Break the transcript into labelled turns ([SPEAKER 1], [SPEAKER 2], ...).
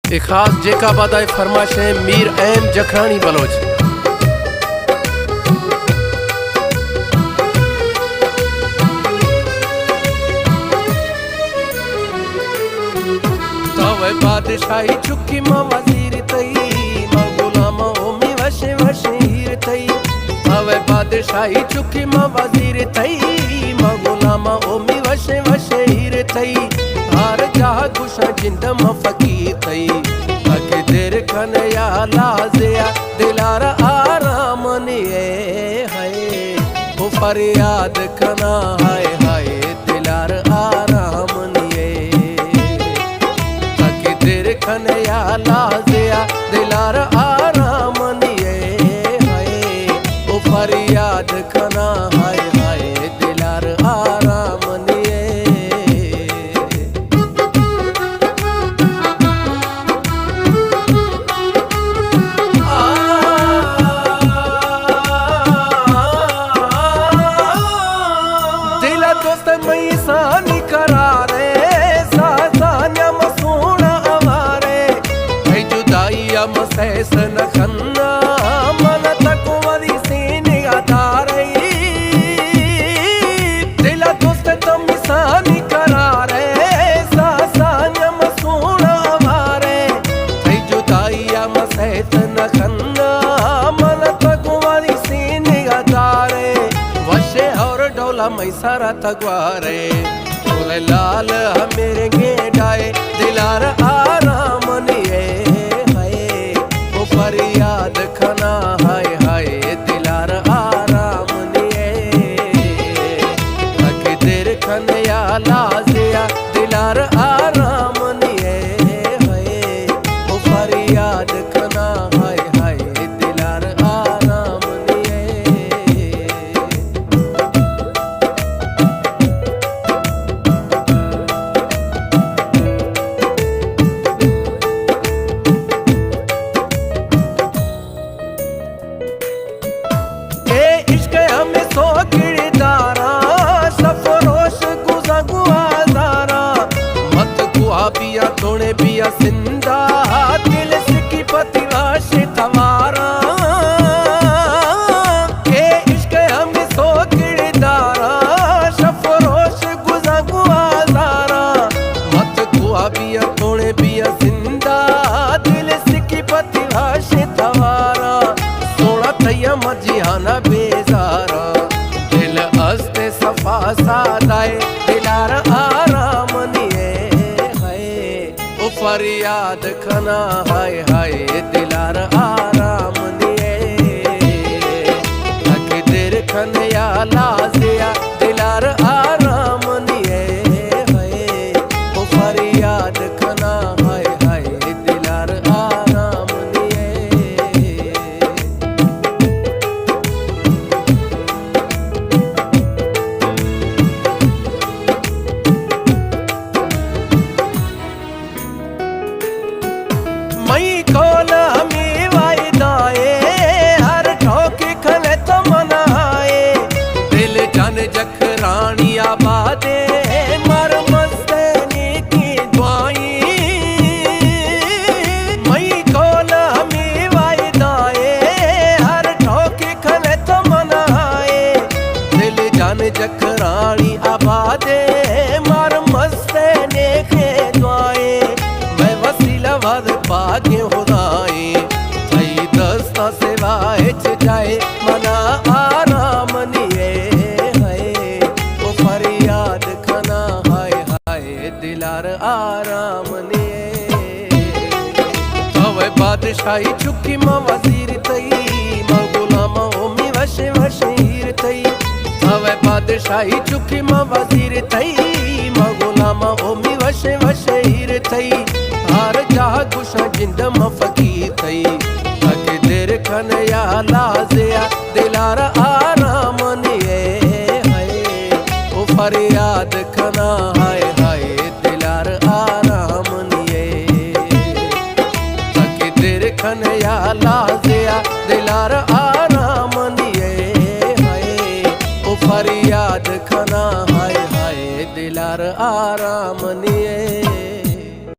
[SPEAKER 1] एक खास जेका बादाए फरमाश है मीर एम जखरानी बलोच। तवे बादशाही चुकी मां वजीर तई मां गुलाम ओमी वशे वशे हीर तई। तवे बादशाही चुकी मां वजीर तई मां गुलाम ओमी वशे वशे हीर तई। हार जहा गुशा जिंद मां फकीर तई अके देर खन या लाजिया दिलार आराम निये हाय वो फरियाद खना हाय हाय दिलार आराम निये अके देर खन या लाजिया दिलार आराम निये हाय वो फरियाद खना हाय हाय दिलार आराम निये। सानी करारे सासान्या मसूना अवारे है जुदाइया मसैस न खन्ना मन तक वरी सीने अतारे दिला दोस्त तुम सानी करारे सासान्या मसूना अवारे है जुदाइया मसैस न खन्ना मन तक वरी सीने अतारे वशे और डोला मैसारा तगवारे बोले लाल मेरे गेडाए दिलार आराम निये हाय वो फरियाद खना हाय हाय दिलार आराम निये अके देर खन या लाजिया दिलार आराम निये हाय वो फरियाद खना हाय हाय दिलार आराम निये। सो किरदारा सफरोश गुजा गुआजारा मत गुआ पिया तोड़े पिया सिंदा दिल सिकी पतिवाश तवारा के इश्क हमें सो किरदारा सफरोश गुजा गुआजारा मत गुआ पिया तोड़े पिया सिंदा दिल सिकी पतिवाश तवारा सोना तैया मजियाना बेजारा दिल हस्ते सफा सादाए दिलार आराम निये हाय ओ फरियाद खना हाय हाय दिलार आराम निये अके देर खन या लाजिया दिलार आराम निये हाय ओ फरियाद खना हाय हाय दिलार आराम निये। मई खोल हमें वायदाए हर ठोके खले तो मनाए दिल जान जखरानी आबादे मर मस्तानी की दुआई। मई खोल हमें वायदाए हर ठोके खले तो मनाए दिल जान जखरानी आबादे मर मस्तानी की दुआई। मैं वसीला वाद पागे खुदाए थई दस्ता सेवाए जाए मना आराम निये हाय वो फरियाद खना हाय हाय दिलार आराम निये। तवे बादशाही चुकी मां वजीर तई मां गुलाम ओमी वशे वशे हीर तई। तवे बादशाही चुकी मां वजीर तई मां गुलाम ओमी वशे वशे हीर तई। हार जहा गुशा जिंद मां फकीर तई अके देर खन या लाजिया दिलार आराम निये हाय वो फरियाद खना हाय हाय दिलार आराम निये अके देर खन या लाजिया दिलार